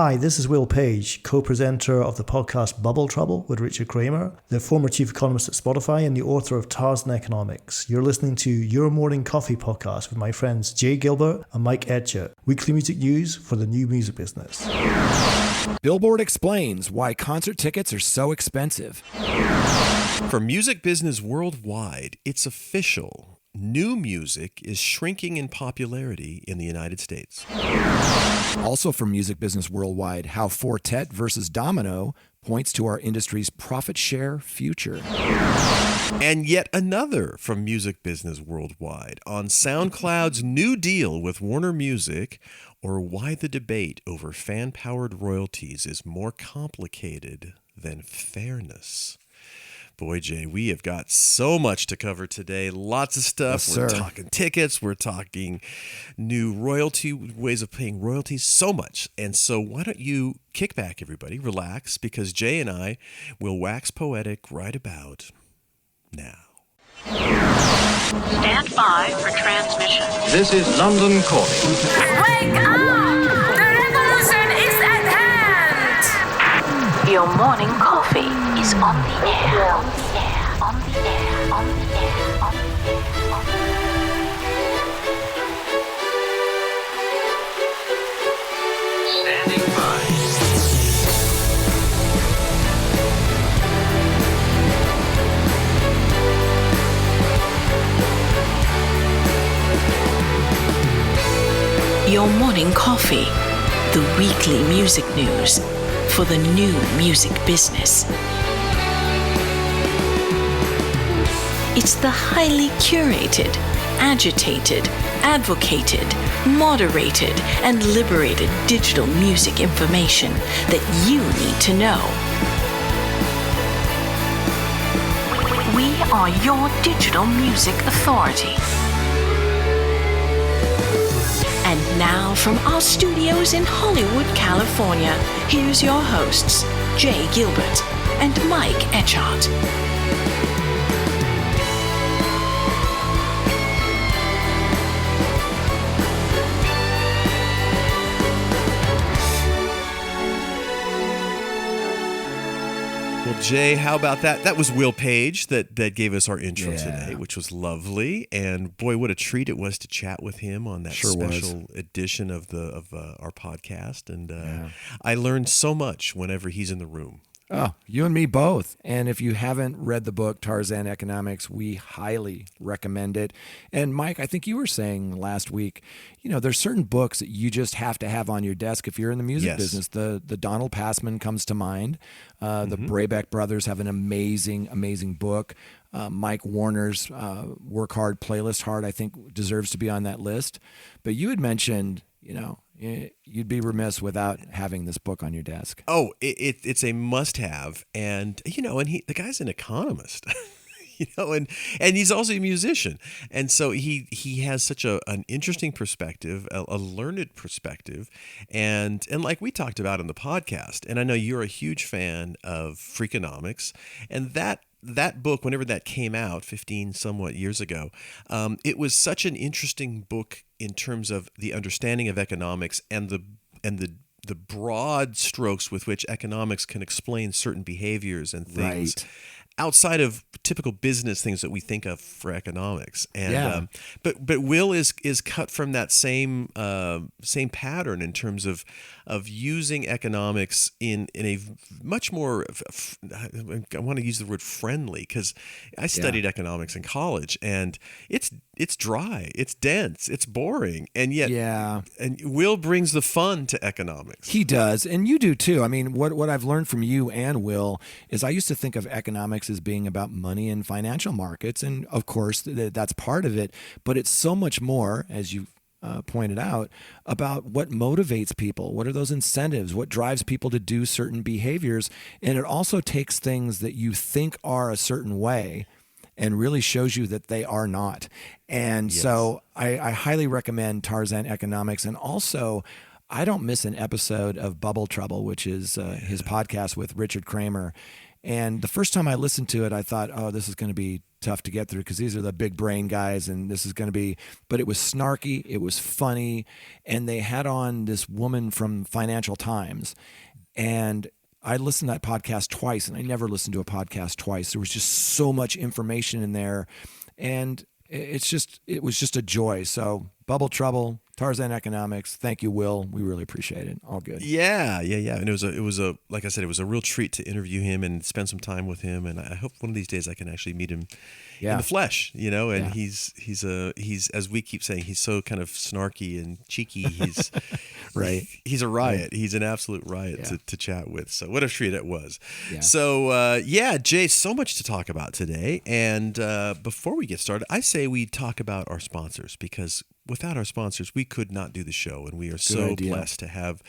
Hi, this is Will Page, co-presenter of the podcast Bubble Trouble with Richard Kramer, the former chief economist at Spotify and the author of Tarzan Economics. You're listening to Your Morning Coffee podcast with my friends Jay Gilbert and Mike Etchart. Weekly music news for the new music business. Billboard explains why concert tickets are so expensive. For music business worldwide, it's official. New music is shrinking in popularity in the United States. Also from music business worldwide, how Four Tet versus Domino points to our industry's profit share future. And yet another from music business worldwide on SoundCloud's new deal with Warner Music, or why the debate over fan-powered royalties is more complicated than fairness. Boy, Jay, we have got so much to cover today. Lots of stuff. Yes, we're sir. talking tickets. We're talking new royalty, ways of paying royalties, so much. And so why don't you kick back, everybody, relax, because Jay and I will wax poetic right about now. Stand by for transmission. This is London calling. Wake up! The revolution is at hand! Your morning coffee is on the air. On the air. On the air. On the air. On the air. On the air. Standing by. Your morning coffee, the weekly music news for the new music business. It's the highly curated, agitated, advocated, moderated, and liberated digital music information that you need to know. We are your digital music authority. And now from our studios in Hollywood, California, here's your hosts, Jay Gilbert and Mike Etchart. Well, Jay, how about that? That was Will Page that gave us our intro Yeah. today, which was lovely. And boy, what a treat it was to chat with him on that Sure was. special edition of our podcast. And I learned so much whenever he's in the room. Oh, you and me both. And if you haven't read the book, Tarzan Economics, we highly recommend it. And Mike, I think you were saying last week, there's certain books that you just have to have on your desk if you're in the music Yes. business. The Donald Passman comes to mind. The Brabeck brothers have an amazing, amazing book. Mike Warner's Work Hard, Playlist Hard, I think deserves to be on that list. But you had mentioned, you'd be remiss without having this book on your desk. Oh, it's a must-have, and the guy's an economist, and he's also a musician, and so he has such an interesting perspective, a learned perspective, and like we talked about in the podcast, and I know you're a huge fan of Freakonomics, and that book, whenever that came out 15 somewhat years ago, it was such an interesting book in terms of the understanding of economics and the broad strokes with which economics can explain certain behaviors and things outside of typical business things that we think of for economics. And but Will is cut from that same pattern in terms of using economics in a much more, I want to use the word friendly, because I studied economics in college, and it's dry, it's dense, it's boring, and yet and Will brings the fun to economics. He does, and you do too. I mean, what I've learned from you and Will is I used to think of economics as being about money and financial markets, and of course that's part of it, but it's so much more, as you pointed out, about what motivates people, what are those incentives, what drives people to do certain behaviors, and it also takes things that you think are a certain way and really shows you that they are not. And so I highly recommend Tarzan Economics, and also I don't miss an episode of Bubble Trouble, which is his podcast with Richard Kramer. And the first time I listened to it, I thought, oh, this is going to be tough to get through because these are the big brain guys, and this is going to be. But it was snarky, it was funny, and they had on this woman from Financial Times, and I listened to that podcast twice, and I never listened to a podcast twice. There was just so much information in there, and it was just a joy. So Bubble Trouble, Tarzan Economics. Thank you, Will. We really appreciate it. All good. Yeah. And it was a like I said, it was a real treat to interview him and spend some time with him. And I hope one of these days I can actually meet him in the flesh. And he's as we keep saying, he's so kind of snarky and cheeky. He's right. He's a riot. Right. He's an absolute riot to chat with. So what a treat it was. Yeah. So Jay, so much to talk about today. And before we get started, I say we talk about our sponsors, because without our sponsors, we could not do the show, and we are so blessed to have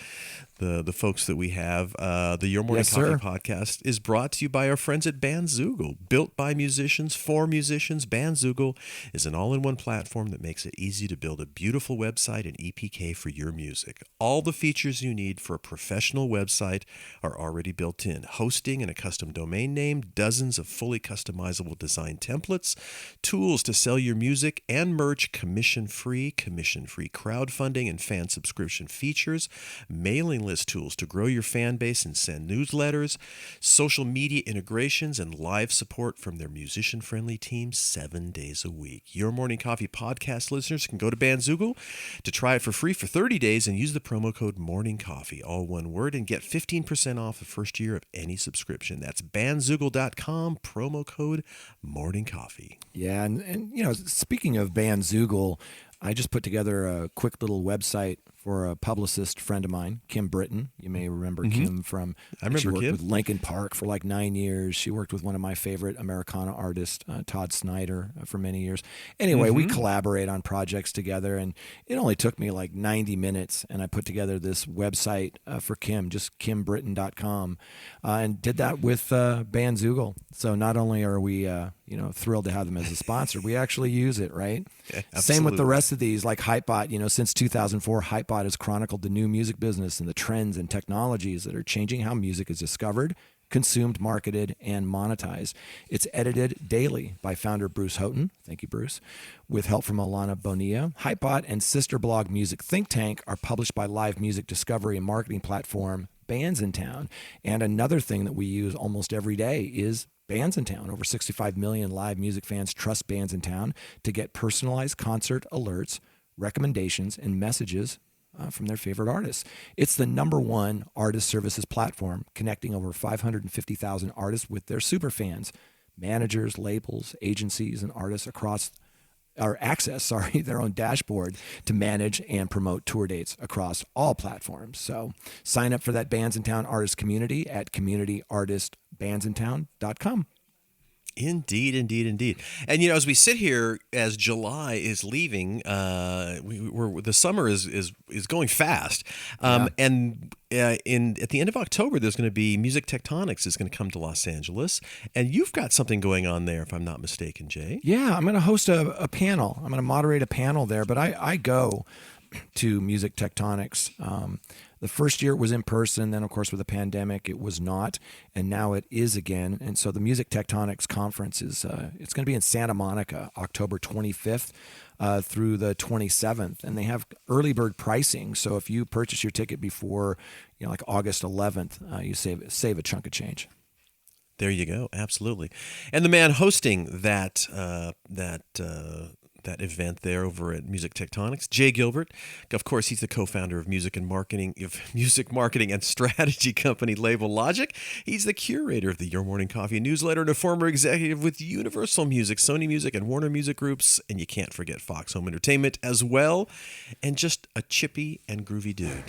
the folks that we have. The Your Morning Coffee podcast is brought to you by our friends at Bandzoogle. Built by musicians, for musicians, Bandzoogle is an all-in-one platform that makes it easy to build a beautiful website and EPK for your music. All the features you need for a professional website are already built in. Hosting and a custom domain name, dozens of fully customizable design templates, tools to sell your music and merch commission-free crowdfunding and fan subscription features, mailing list tools to grow your fan base and send newsletters, social media integrations, and live support from their musician-friendly team 7 days a week. Your Morning Coffee podcast listeners can go to Bandzoogle to try it for free for 30 days and use the promo code MorningCoffee, all one word, and get 15% off the first year of any subscription. That's Bandzoogle.com, promo code MorningCoffee. Yeah, and speaking of Bandzoogle, I just put together a quick little website for a publicist friend of mine, Kim Britton. You may remember Kim from. She worked with Linkin Park for like 9 years. She worked with one of my favorite Americana artists, Todd Snyder, for many years. Anyway, we collaborate on projects together, and it only took me like 90 minutes, and I put together this website for Kim, just kimbritton.com, and did that with Bandzoogle. So not only are we thrilled to have them as a sponsor, we actually use it, right? Yeah, same with the rest of these, like Hypebot. Since 2004, Hypebot has chronicled the new music business and the trends and technologies that are changing how music is discovered, consumed, marketed, and monetized. It's edited daily by founder Bruce Houghton. Thank you, Bruce. With help from Alana Bonilla. Hypebot and sister blog Music Think Tank are published by live music discovery and marketing platform Bands in Town. And another thing that we use almost every day is Bands in Town. Over 65 million live music fans trust Bands in Town to get personalized concert alerts, recommendations, and messages from their favorite artists. It's the #1 artist services platform, connecting over 550,000 artists with their super fans. Managers, labels, agencies, and artists access their own dashboard to manage and promote tour dates across all platforms. So sign up for that Bands in Town artist community at communityartistbandsintown.com. Indeed. And as we sit here, as July is leaving, the summer is going fast. And at the end of October, there's going to be Music Tectonics is going to come to Los Angeles, and you've got something going on there, if I'm not mistaken, Jay. Yeah, I'm going to host a panel. I'm going to moderate a panel there, but I go to Music Tectonics. The first year it was in person, then of course with the pandemic it was not, and now it is again. And so the Music Tectonics conference is it's going to be in Santa Monica, October 25th through the 27th, and they have early bird pricing. So if you purchase your ticket before like August 11th, you save a chunk of change. There you go, absolutely. And the man hosting that event there over at Music Tectonics, Jay Gilbert. Of course, he's the co-founder of music marketing and strategy company Label Logic. He's the curator of the Your Morning Coffee newsletter and a former executive with Universal Music, Sony Music, and Warner Music Groups. And you can't forget Fox Home Entertainment as well. And just a chippy and groovy dude.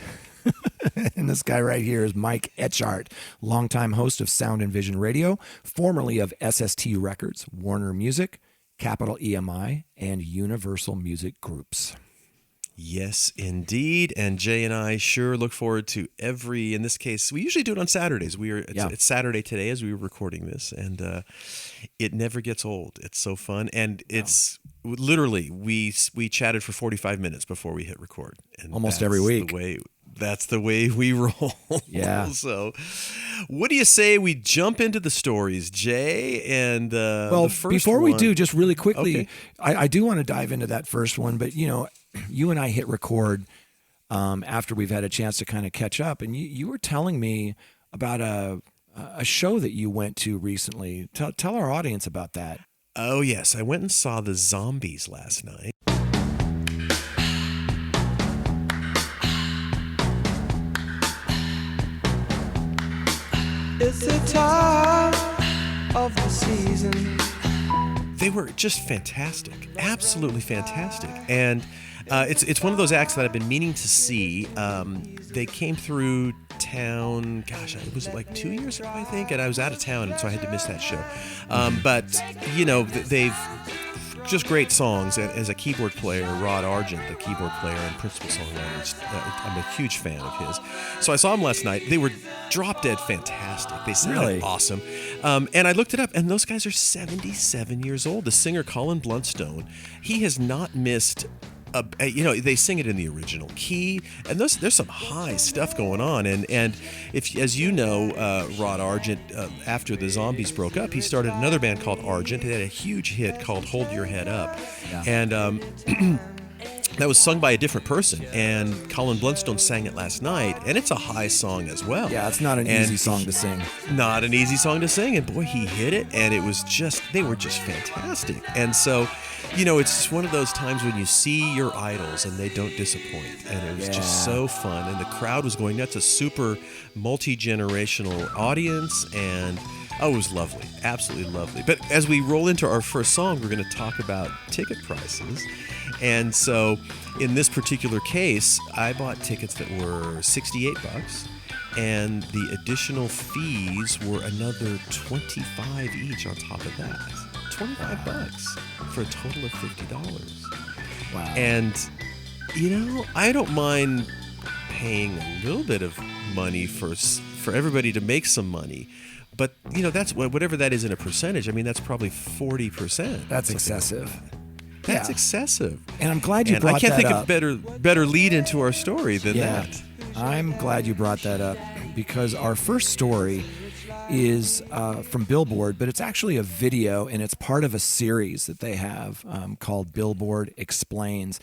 And this guy right here is Mike Etchart, longtime host of Sound and Vision Radio, formerly of SST Records, Warner Music, Capital EMI, and Universal Music Groups. Yes, indeed. And Jay and I sure look forward to in this case, we usually do it on Saturdays. It's Saturday today as we were recording this, and it never gets old. It's so fun. And it's literally, we chatted for 45 minutes before we hit record. And almost every week. That's the way we roll. Yeah. So, What do you say we jump into the stories, Jay? And well, the first before we one- do, just really quickly, Okay. I do want to dive into that first one. But you and I hit record after we've had a chance to kind of catch up, and you were telling me about a show that you went to recently. Tell our audience about that. Oh, yes. I went and saw the Zombies last night. It's the time of the season. They were just fantastic, absolutely fantastic, and it's one of those acts that I've been meaning to see. They came through town, gosh, it was like 2 years ago, I think, and I was out of town, and so I had to miss that show. But they've just great songs. As a keyboard player, Rod Argent, the keyboard player and principal songwriter, I'm a huge fan of his. So I saw him last night. They were drop dead fantastic. They sounded Really? awesome. And I looked it up, and those guys are 77 years old. The singer, Colin Bluntstone, he has not missed they sing it in the original key, and there's some high stuff going on. And if, as you know, Rod Argent, after the Zombies broke up, he started another band called Argent. It had a huge hit called "Hold Your Head Up," and that was sung by a different person. And Colin Bluntstone sang it last night, and it's a high song as well. Yeah, it's not an easy song to sing. Not an easy song to sing, and boy, he hit it, and they were just fantastic. And so, it's just one of those times when you see your idols and they don't disappoint, and it was just so fun, and the crowd was going nuts. A super multi-generational audience, and it was lovely, absolutely lovely. But as we roll into our first song, we're going to talk about ticket prices. And so in this particular case, I bought tickets that were $68, and the additional fees were another $25 each on top of that. $25 for a total of $50. Wow. And, I don't mind paying a little bit of money for everybody to make some money. But, that's whatever that is in a percentage. I mean, that's probably 40%. That's excessive. That's excessive. And I'm glad you brought that up. I can't think of better lead into our story than that. I'm glad you brought that up, because our first story is from Billboard, but it's actually a video, and it's part of a series that they have called Billboard Explains.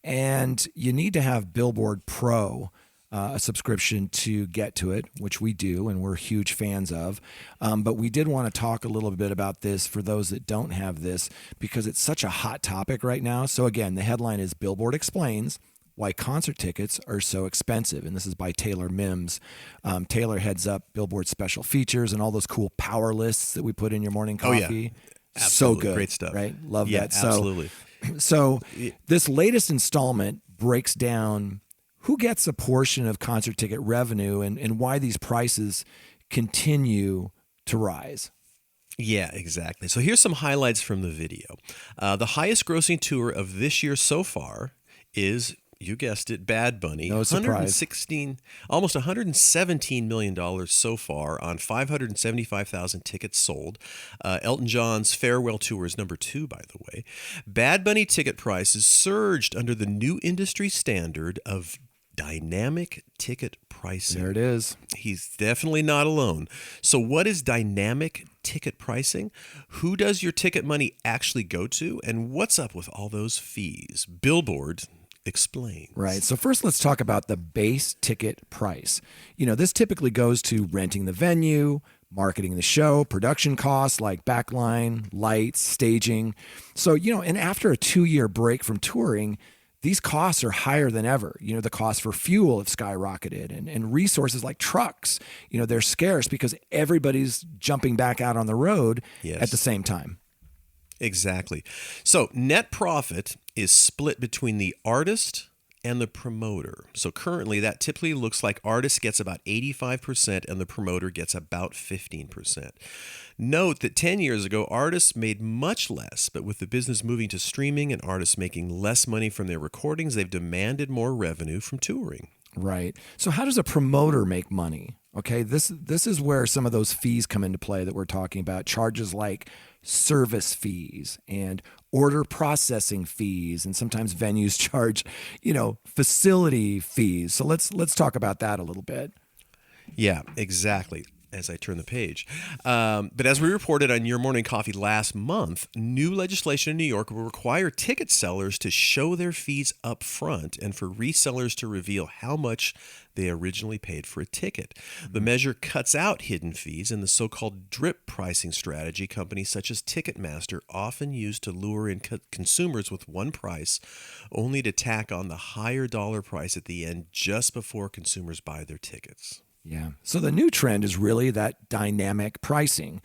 And you need to have Billboard Pro, a subscription, to get to it, which we do, and we're huge fans of. But we did want to talk a little bit about this for those that don't have this, because it's such a hot topic right now. So again, the headline is Billboard Explains Why Concert Tickets Are So Expensive. And this is by Taylor Mims. Taylor heads up Billboard special features and all those cool power lists that we put in your morning coffee. Oh, yeah. So good. Great stuff. Right? Love that. So, absolutely. So this latest installment breaks down who gets a portion of concert ticket revenue and why these prices continue to rise. Yeah, exactly. So here's some highlights from the video. The highest grossing tour of this year so far is, you guessed it, Bad Bunny. No surprise. Almost $117 million so far on 575,000 tickets sold. Elton John's farewell tour is number 2, by the way. Bad Bunny ticket prices surged under the new industry standard of dynamic ticket pricing. There it is. He's definitely not alone. So what is dynamic ticket pricing? Who does your ticket money actually go to? And what's up with all those fees? Billboard explains. Right. So first, let's talk about the base ticket price. This typically goes to renting the venue, marketing the show, production costs like backline, lights, staging. So, and after a 2-year break from touring, these costs are higher than ever. The cost for fuel have skyrocketed, and resources like trucks, they're scarce because everybody's jumping back out on the road at the same time. Exactly. So net profit is split between the artist and the promoter. So currently that typically looks like artist gets about 85% and the promoter gets about 15%. Note that 10 years ago, artists made much less, but with the business moving to streaming and artists making less money from their recordings, they've demanded more revenue from touring. Right. So how does a promoter make money? Okay, this is where some of those fees come into play that we're talking about. Charges like service fees and order processing fees, and sometimes venues charge, facility fees. So let's talk about that a little bit. Yeah, exactly. as I turn the page. But as we reported on Your Morning Coffee last month, new legislation in New York will require ticket sellers to show their fees up front and for resellers to reveal how much they originally paid for a ticket. The measure cuts out hidden fees and the so-called drip pricing strategy companies such as Ticketmaster often use to lure in consumers with one price, only to tack on the higher dollar price at the end just before consumers buy their tickets. Yeah. So the new trend is really that dynamic pricing.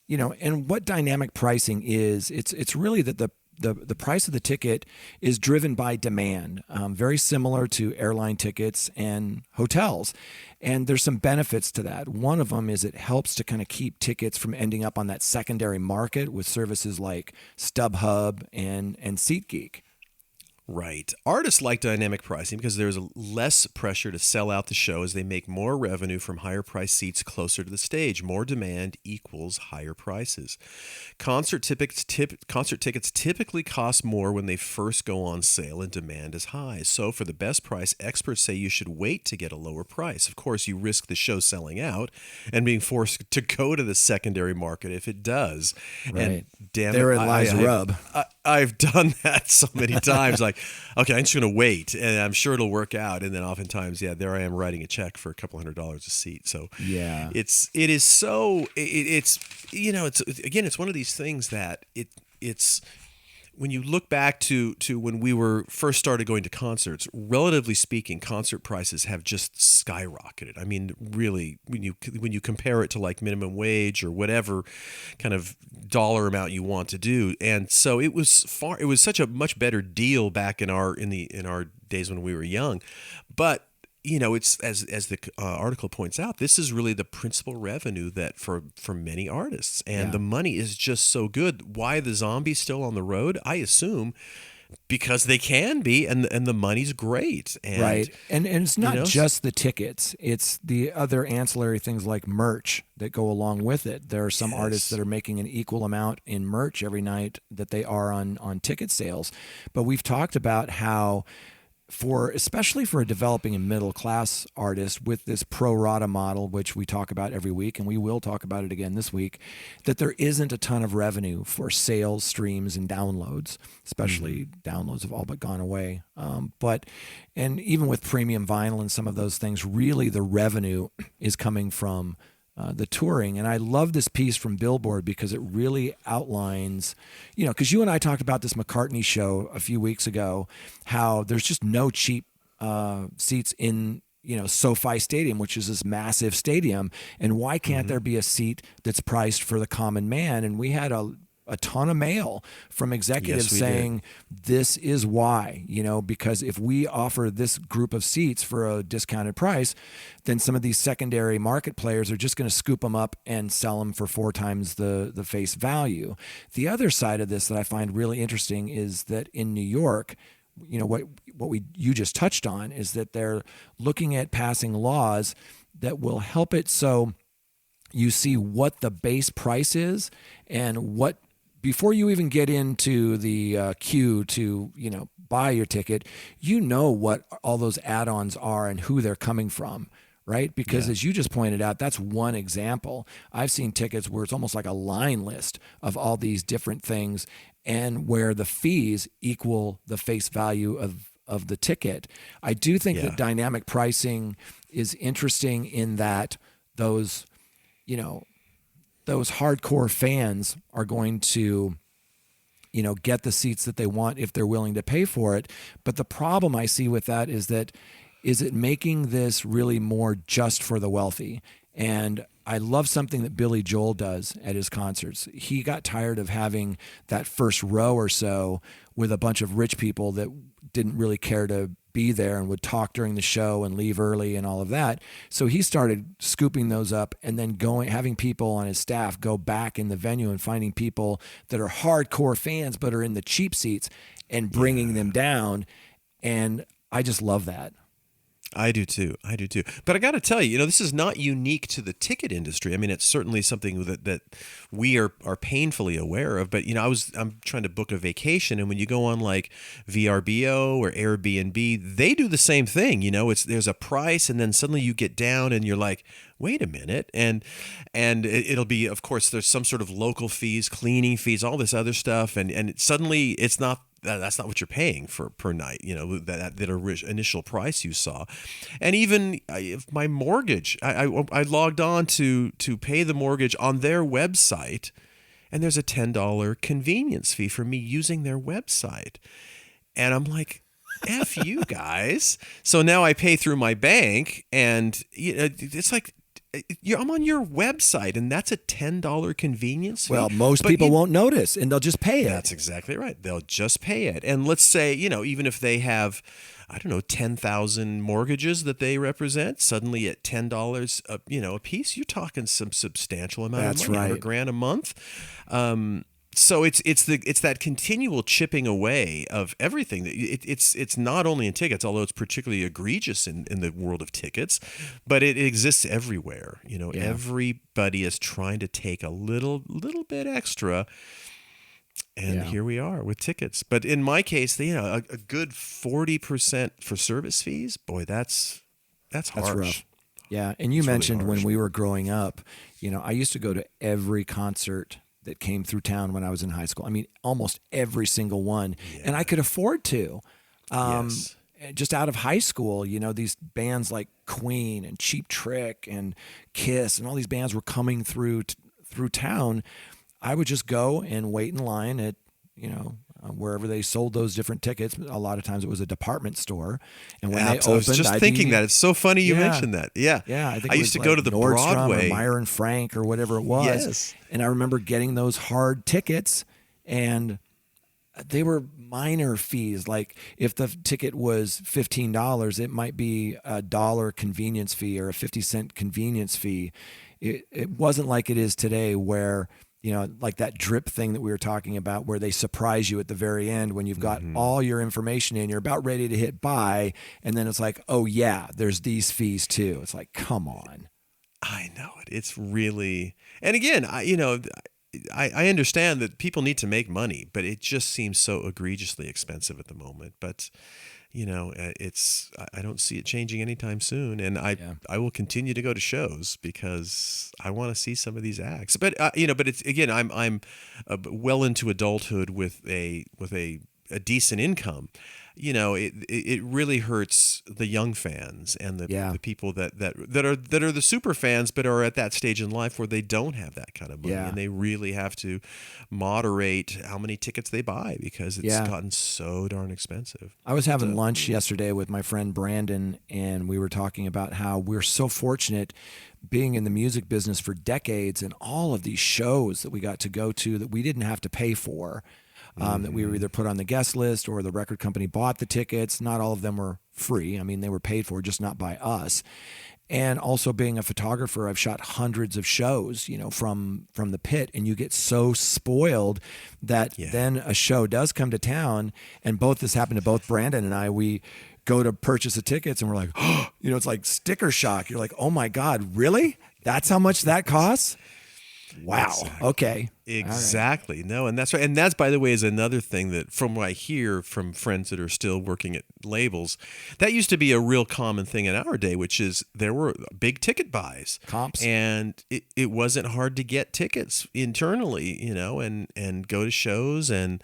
And what dynamic pricing is, it's really that the price of the ticket is driven by demand, very similar to airline tickets and hotels. And there's some benefits to that. One of them is it helps to kind of keep tickets from ending up on that secondary market with services like StubHub and SeatGeek. Right. Artists like dynamic pricing because there's less pressure to sell out the show as they make more revenue from higher priced seats closer to the stage. More demand equals higher prices. Concert tickets typically cost more when they first go on sale and demand is high. So for the best price, experts say you should wait to get a lower price. Of course, you risk the show selling out and being forced to go to the secondary market if it does. Right. And damn Therein it, lies the rub. I've done that so many times. Like, okay, I'm just going to wait, and I'm sure it'll work out. And then oftentimes, there I am writing a check for a couple $100 a seat. So yeah, it's one of these things that it's when you look back to when we were first started going to concerts, relatively speaking, concert prices have just skyrocketed. I mean, really, when you compare it to like minimum wage or whatever kind of dollar amount you want to do, and so it was such a much better deal back in our days when we were young, but. It's as the article points out, this is really the principal revenue that for many artists, and the money is just so good. Why the zombies still on the road? I assume because they can be, and the money's great. And, right, and it's not just the tickets; it's the other ancillary things like merch that go along with it. There are some artists that are making an equal amount in merch every night that they are on ticket sales. But we've talked about how. Especially for a developing and middle class artist with this pro rata model, which we talk about every week, and we will talk about it again this week, that there isn't a ton of revenue for sales, streams, and downloads. Especially downloads have all but gone away. And even with premium vinyl and some of those things, really the revenue is coming from the touring. And I love this piece from Billboard because it really outlines, because you and I talked about this McCartney show a few weeks ago, how there's just no cheap seats in, SoFi Stadium, which is this massive stadium. And why can't there be a seat that's priced for the common man? And we had a ton of mail from executives saying this is why, because if we offer this group of seats for a discounted price, then some of these secondary market players are just going to scoop them up and sell them for 4 times the face value. The other side of this that I find really interesting is that in New York, what you just touched on is that they're looking at passing laws that will help it so you see what the base price is and what before you even get into the queue to, buy your ticket, what all those add-ons are and who they're coming from, right? Because as you just pointed out, that's one example. I've seen tickets where it's almost like a line list of all these different things and where the fees equal the face value of the ticket. I do think that dynamic pricing is interesting in that those hardcore fans are going to, get the seats that they want if they're willing to pay for it. But the problem I see with that is it making this really more just for the wealthy? And I love something that Billy Joel does at his concerts. He got tired of having that first row or so with a bunch of rich people that didn't really care to be there and would talk during the show and leave early and all of that. So he started scooping those up and then having people on his staff go back in the venue and finding people that are hardcore fans but are in the cheap seats and bringing them down. And I just love that. I do too. But I got to tell you, this is not unique to the ticket industry. I mean, it's certainly something that we are painfully aware of. But I'm trying to book a vacation, and when you go on like VRBO or Airbnb, they do the same thing. There's a price, and then suddenly you get down, and you're like, wait a minute, and it'll be, of course, there's some sort of local fees, cleaning fees, all this other stuff, and suddenly it's not. That's not what you're paying for per night, that initial price you saw. And even if my mortgage, I logged on to pay the mortgage on their website, and there's a $10 convenience fee for me using their website. And I'm like, F you guys. So now I pay through my bank, and it's like, I'm on your website, and that's a $10 convenience fee. Well, most people won't notice, and they'll just pay it. That's exactly right. They'll just pay it. And let's say, even if they have, 10,000 mortgages that they represent, suddenly at $10, a piece, you're talking some substantial amount of money, right. $100,000 a month. So it's that continual chipping away of everything. It's not only in tickets, although it's particularly egregious in the world of tickets, but it exists everywhere. Everybody is trying to take a little bit extra, and here we are with tickets. But in my case, a good 40% for service fees. Boy, that's harsh. That's rough. Yeah, and you mentioned really when we were growing up, I used to go to every concert that came through town when I was in high school. I mean, almost every single one. Yeah. And I could afford to. Yes. Just out of high school, these bands like Queen and Cheap Trick and Kiss and all these bands were coming through town. I would just go and wait in line at, wherever they sold those different tickets. A lot of times it was a department store. And when they opened, I was just thinking that. It's so funny you mentioned that. Yeah. Yeah. I think I used to go to the Nordstrom Broadway. Or Meyer and Frank or whatever it was. Yes. And I remember getting those hard tickets, and they were minor fees. Like if the ticket was $15, it might be $1 convenience fee or a 50-cent convenience fee. It wasn't like it is today where, like that drip thing that we were talking about, where they surprise you at the very end when you've got all your information in, you're about ready to hit buy, and then it's like, oh yeah, there's these fees too. It's like, come on. I know it. It's really, and again, I understand that people need to make money, but it just seems so egregiously expensive at the moment. But I don't see it changing anytime soon, and I will continue to go to shows because I want to see some of these acts. But but it's, again, I'm well into adulthood with a decent income. It really hurts the young fans and the people that are the super fans, but are at that stage in life where they don't have that kind of money, and they really have to moderate how many tickets they buy because it's gotten so darn expensive. I was having lunch yesterday with my friend Brandon, and we were talking about how we're so fortunate being in the music business for decades, and all of these shows that we got to go to that we didn't have to pay for. That we were either put on the guest list or the record company bought the tickets. Not all of them were free. I mean, they were paid for, just not by us. And also being a photographer, I've shot hundreds of shows, from the pit, and you get so spoiled that then a show does come to town, and this happened to both Brandon and I. We go to purchase the tickets, and we're like, it's like sticker shock. You're like, oh my God, really? That's how much that costs? Wow. Exactly. Okay. Exactly. Right. No, and that's right. And that's, by the way, is another thing that, from what I hear from friends that are still working at labels, that used to be a real common thing in our day, which is there were big ticket buys. Comps. And it wasn't hard to get tickets internally, and go to shows and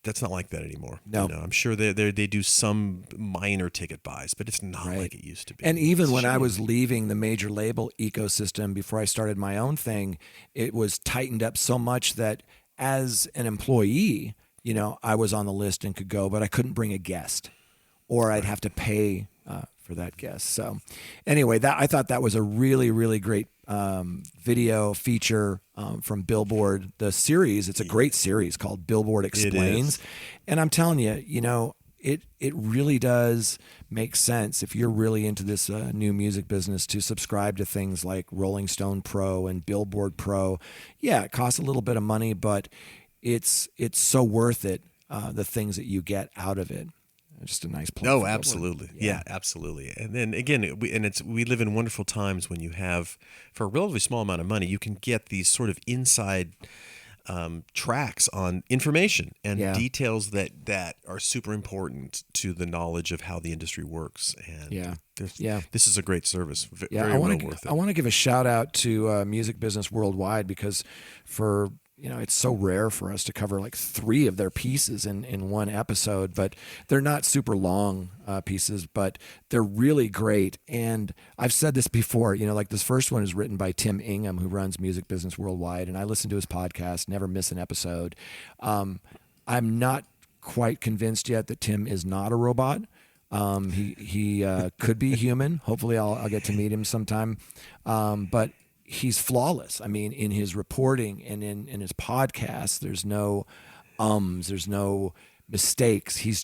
that's not like that anymore. No. I'm sure they do some minor ticket buys, but it's not like it used to be. And even when I was leaving the major label ecosystem before I started my own thing, it was tightened up so much that as an employee, I was on the list and could go, but I couldn't bring a guest, or I'd have to pay for that guest. So anyway, I thought that was a really, really great video feature from Billboard, the series. It's a great series called Billboard Explains. And I'm telling you, it really does make sense if you're really into this new music business to subscribe to things like Rolling Stone Pro and Billboard Pro. Yeah, it costs a little bit of money, but it's so worth it, the things that you get out of it. just a nice place. Oh, absolutely. Yeah, absolutely. And then again, we live in wonderful times when you have, for a relatively small amount of money, you can get these sort of inside tracks on information and details that are super important to the knowledge of how the industry works. And this is a great service. Very well worth it. I want to give a shout out to Music Business Worldwide, because for it's so rare for us to cover like 3 of their pieces in one episode, but they're not super long pieces, but they're really great. And I've said this before, like this first one is written by Tim Ingham, who runs Music Business Worldwide, and I listen to his podcast, never miss an episode. I'm not quite convinced yet that Tim is not a robot. He could be human. Hopefully I'll get to meet him sometime. But he's flawless. I mean, in his reporting and in his podcast, there's no there's no mistakes. He's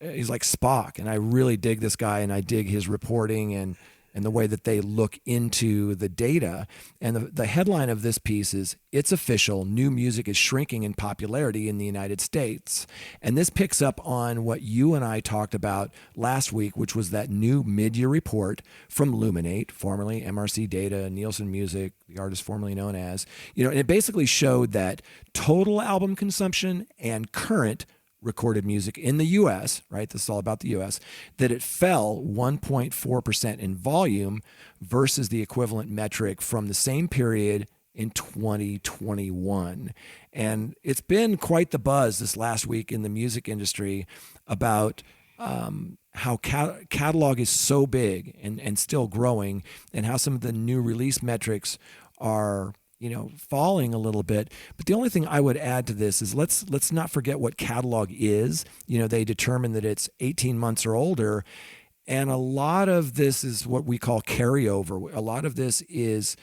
like Spock, and I really dig this guy, and I dig his reporting and the way that they look into the data. And the headline of this piece is, "It's official, new music is shrinking in popularity in the United States." And this picks up on what you and I talked about last week, which was that new mid-year report from Luminate, formerly MRC Data, Nielsen Music, the artist formerly known as, and it basically showed that total album consumption and current recorded music in the U.S., right? This is all about the U.S., that it fell 1.4% in volume versus the equivalent metric from the same period in 2021. And it's been quite the buzz this last week in the music industry about how catalog is so big and still growing, and how some of the new release metrics are falling a little bit. But the only thing I would add to this is let's not forget what catalog is. They determine that it's 18 months or older. And a lot of this is what we call carryover. A lot of this is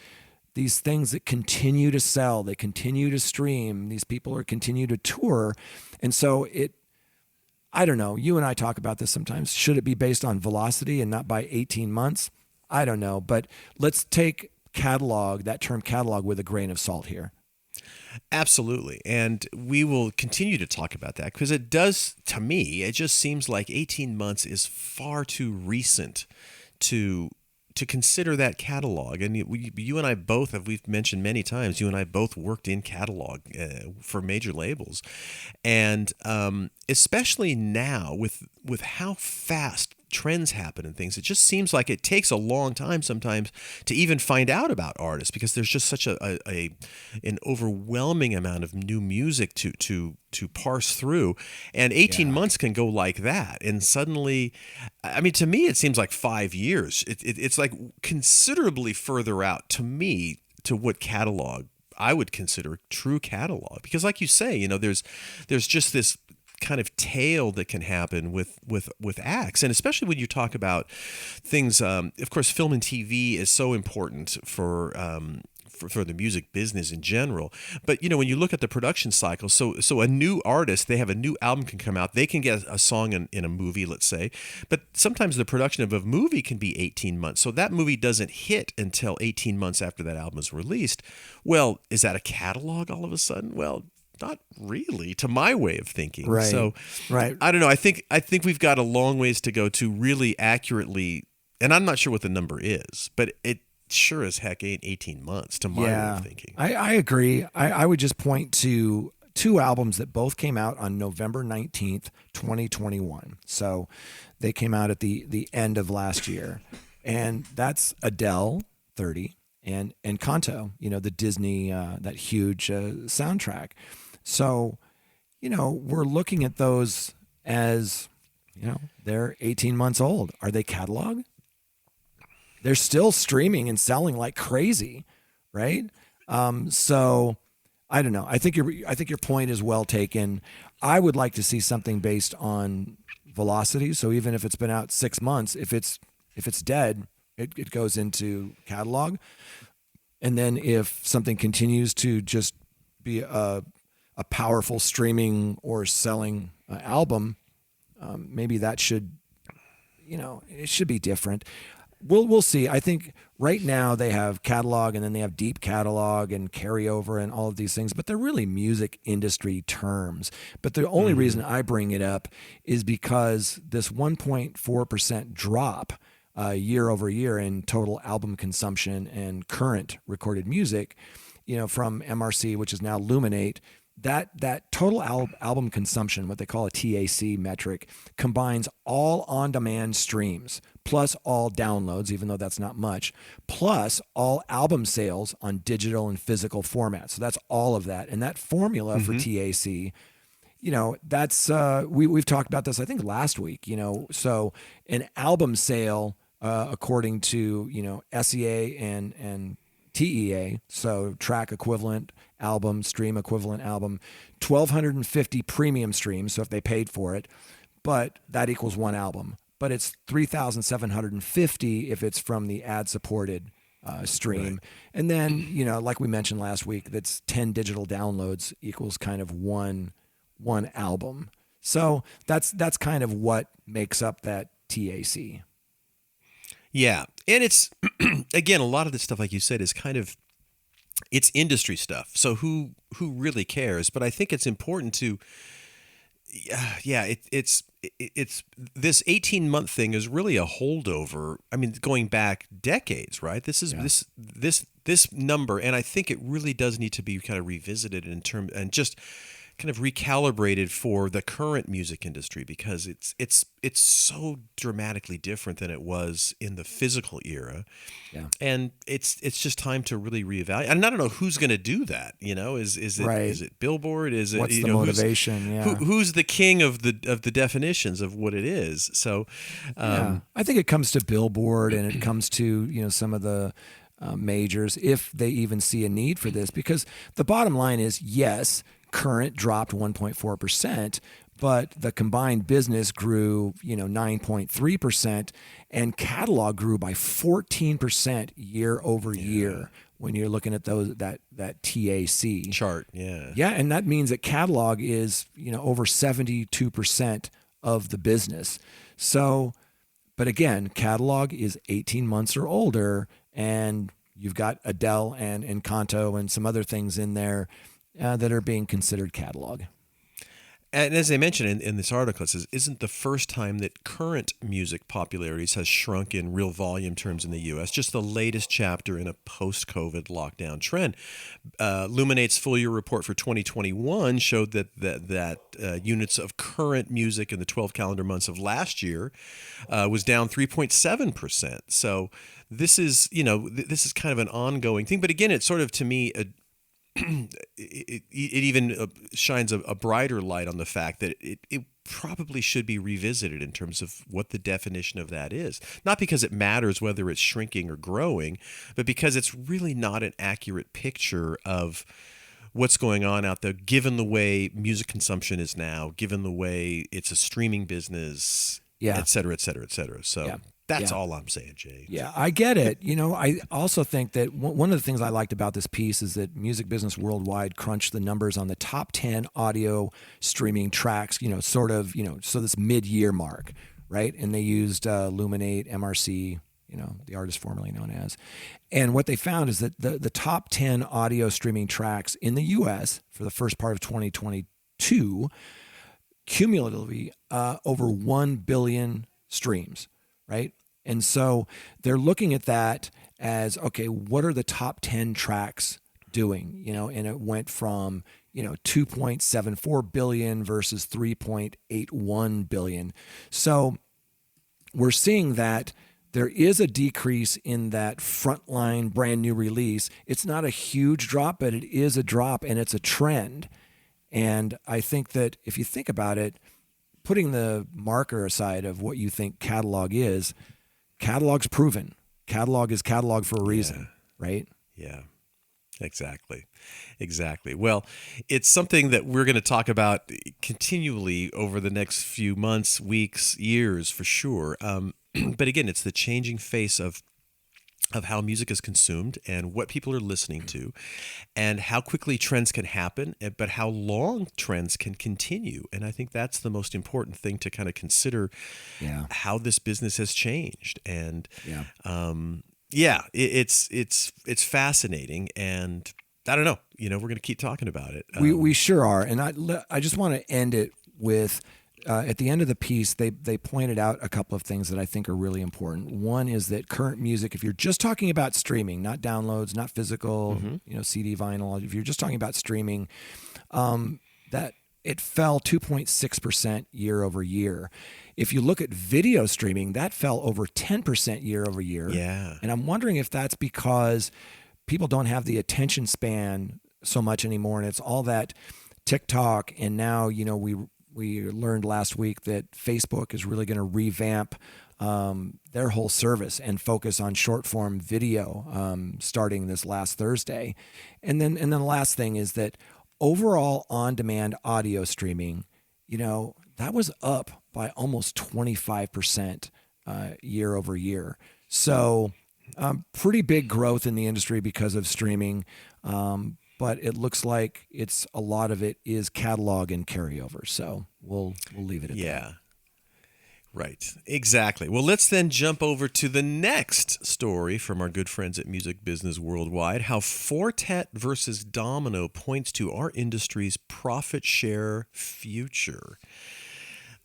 these things that continue to sell, they continue to stream, these people continue to tour. And so I don't know, you and I talk about this sometimes. Should it be based on velocity and not by 18 months? I don't know, but let's take that term catalog, with a grain of salt here. Absolutely. And we will continue to talk about that, because it does, to me, it just seems like 18 months is far too recent to consider that catalog. And you and I both we've mentioned many times, you and I both worked in catalog for major labels. And especially now with how fast trends happen and things, it just seems like it takes a long time sometimes to even find out about artists, because there's just such an overwhelming amount of new music to parse through, and 18 months can go like that. And suddenly, I mean, to me it seems like 5 years. It's like considerably further out to me to what catalog I would consider true catalog, because like you say, there's just this kind of tail that can happen with acts. And especially when you talk about things, of course, film and TV is so important for the music business in general. But when you look at the production cycle, so a new artist, they have a new album can come out, they can get a song in a movie, let's say, but sometimes the production of a movie can be 18 months. So that movie doesn't hit until 18 months after that album is released. Well, is that a catalog all of a sudden? Well, not really, to my way of thinking. Right. So, right. I don't know. I think we've got a long ways to go to really accurately, and I'm not sure what the number is, but it sure as heck ain't 18 months to my way of thinking. I agree. I would just point to 2 albums that both came out on November 19th, 2021. So they came out at the end of last year. And that's Adele, 30, and Encanto, the Disney, that huge soundtrack. So, we're looking at those as, they're 18 months old. Are they catalog? They're still streaming and selling like crazy, right? So I don't know. I think your point is well taken. I would like to see something based on velocity. So even if it's been out 6 months, if it's dead, it goes into catalog. And then if something continues to just be a powerful streaming or selling album, maybe that should, it should be different. we'll see. I think right now they have catalog, and then they have deep catalog and carryover and all of these things, but they're really music industry terms. But the only reason I bring it up is because this 1.4% drop year over year in total album consumption and current recorded music, from MRC, which is now Luminate, that total album consumption, what they call a TAC metric, combines all on-demand streams, plus all downloads, even though that's not much, plus all album sales on digital and physical formats. So that's all of that. And that formula for TAC, that's we've talked about this, I think, last week. So an album sale, according to SEA and TEA, so track equivalent album, stream equivalent album, 1,250 premium streams, so if they paid for it, but that equals one album. But it's 3,750 if it's from the ad-supported stream. Right. And then, like we mentioned last week, that's 10 digital downloads equals kind of one album. So that's kind of what makes up that TAC. Yeah. And it's, again, a lot of this stuff, like you said, is kind of, it's industry stuff. So who really cares? But I think it's important to, it's this 18-month thing is really a holdover. I mean, going back decades, right? This is this number, and I think it really does need to be kind of revisited and just kind of recalibrated for the current music industry, because it's so dramatically different than it was in the physical era. Yeah. And it's just time to really reevaluate. And I don't know who's going to do that. Is it Billboard? Is it, what's the motivation? Who's the king of the definitions of what it is? So I think it comes to Billboard, and it comes to some of the majors, if they even see a need for this, because the bottom line is, yes, current dropped 1.4%, but the combined business grew, 9.3%, and catalog grew by 14% year over year. When you're looking at that TAC chart, yeah, and that means that catalog is over 72% of the business. So, but again, catalog is 18 months or older, and you've got Adele and Encanto and some other things in there that are being considered catalog. And as I mentioned in this article, it says, isn't the first time that current music popularities has shrunk in real volume terms in the U.S., just the latest chapter in a post-COVID lockdown trend. Luminate's full-year report for 2021 showed that units of current music in the 12 calendar months of last year was down 3.7%. So this is kind of an ongoing thing. But again, it's sort of, to me, it even shines a brighter light on the fact that it probably should be revisited in terms of what the definition of that is. Not because it matters whether it's shrinking or growing, but because it's really not an accurate picture of what's going on out there, given the way music consumption is now, given the way it's a streaming business, et cetera, et cetera, et cetera. So that's all I'm saying, Jay. Yeah, I get it. I also think that one of the things I liked about this piece is that Music Business Worldwide crunched the numbers on the top 10 audio streaming tracks, so this mid-year mark, right? And they used Luminate, MRC, the artist formerly known as. And what they found is that the top 10 audio streaming tracks in the U.S. for the first part of 2022, cumulatively over 1 billion streams. Right. And so they're looking at that as, okay, what are the top 10 tracks doing? And it went from, 2.74 billion versus 3.81 billion. So we're seeing that there is a decrease in that frontline brand new release. It's not a huge drop, but it is a drop, and it's a trend. And I think that if you think about it, putting the marker aside of what you think catalog is, catalog's proven. Catalog is catalog for a reason, right? Yeah, exactly. Well, it's something that we're going to talk about continually over the next few months, weeks, years, for sure. But again, it's the changing face of of how music is consumed and what people are listening to and how quickly trends can happen, but how long trends can continue. And I think that's the most important thing to kind of consider how this business has changed. And it's fascinating. And I don't know, we're going to keep talking about it. We sure are. And I just want to end it with, at the end of the piece, they pointed out a couple of things that I think are really important. One is that current music, if you're just talking about streaming, not downloads, not physical, CD, vinyl, if you're just talking about streaming, that it fell 2.6% year over year. If you look at video streaming, that fell over 10% year over year. Yeah. And I'm wondering if that's because people don't have the attention span so much anymore, and it's all that TikTok, and now, we learned last week that Facebook is really going to revamp their whole service and focus on short form video starting this last Thursday. And then the last thing is that overall on-demand audio streaming, that was up by almost 25% year over year. So pretty big growth in the industry because of streaming. But it looks like a lot of it is catalog and carryover. So we'll leave it at that. Yeah, right. Exactly. Well, let's then jump over to the next story from our good friends at Music Business Worldwide, how Four Tet versus Domino points to our industry's profit share future.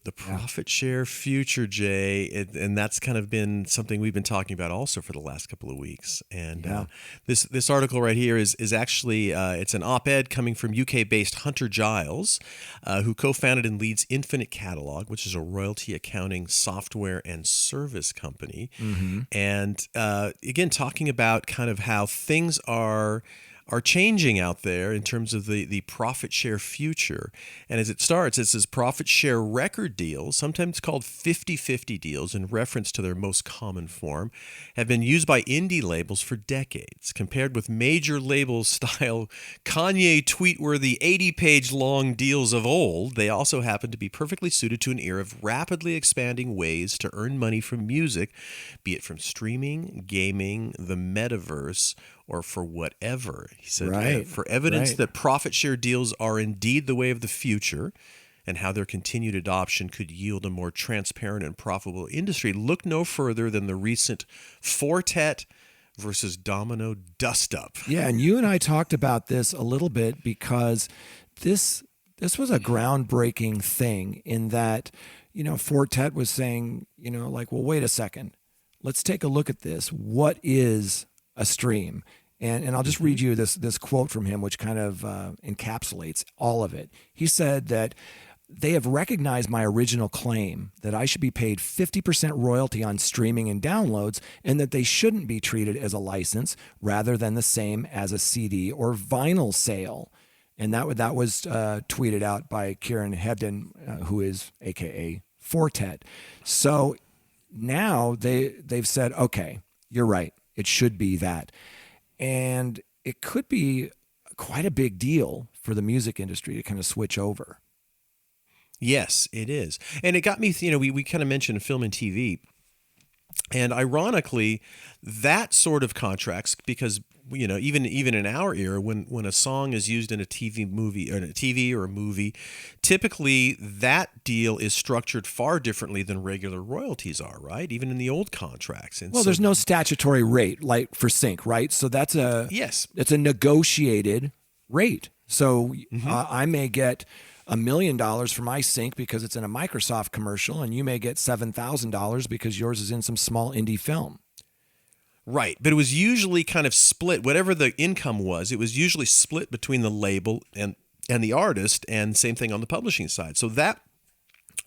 The profit share future, Jay, and that's kind of been something we've been talking about also for the last couple of weeks. And this article right here is actually it's an op-ed coming from UK-based Hunter Giles, who co-founded and leads Infinite Catalog, which is a royalty accounting software and service company. Mm-hmm. And again, talking about kind of how things are changing out there in terms of the profit share future. And as it starts, it says profit share record deals, sometimes called 50-50 deals in reference to their most common form, have been used by indie labels for decades. Compared with major labels style Kanye tweet-worthy 80-page long deals of old, they also happen to be perfectly suited to an era of rapidly expanding ways to earn money from music, be it from streaming, gaming, the metaverse, or for whatever. He said, for evidence that profit share deals are indeed the way of the future and how their continued adoption could yield a more transparent and profitable industry, look no further than the recent Four Tet versus Domino dust-up. Yeah, and you and I talked about this a little bit because this was a groundbreaking thing in that, Four Tet was saying, well, wait a second. Let's take a look at this. What is a stream? And I'll just read you this quote from him, which kind of encapsulates all of it. He said that they have recognized my original claim that I should be paid 50% royalty on streaming and downloads, and that they shouldn't be treated as a license rather than the same as a CD or vinyl sale. And that was tweeted out by Kieran Hebden, who is AKA Four Tet. So now they've said, okay, you're right. It should be that. And it could be quite a big deal for the music industry to kind of switch over. Yes, it is. And it got me, we kind of mentioned film and TV. And ironically, that sort of contracts, because even in our era, when a song is used in a TV or a movie, typically that deal is structured far differently than regular royalties are, right? Even in the old contracts. And there's no statutory rate like for sync, right? So that's it's a negotiated rate. So I may get $1 million for my sync because it's in a Microsoft commercial, and you may get $7,000 because yours is in some small indie film. Right, but it was usually kind of split. Whatever the income was, it was usually split between the label and the artist, and same thing on the publishing side. So that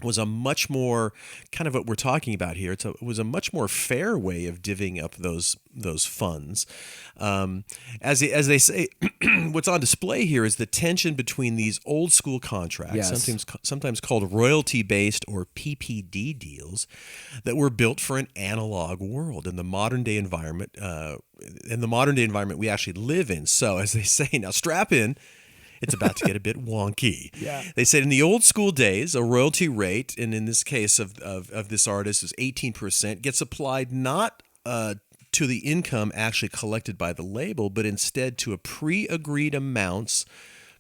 was a much more kind of what we're talking about here. It was a much more fair way of divvying up those funds. As they say, what's on display here is the tension between these old school contracts, sometimes called royalty-based or PPD deals, that were built for an analog world in the modern day environment. We actually live in. So, as they say, now strap in. It's about to get a bit wonky. They said in the old school days, a royalty rate, and in this case of this artist is 18%, gets applied not to the income actually collected by the label, but instead to a pre-agreed amounts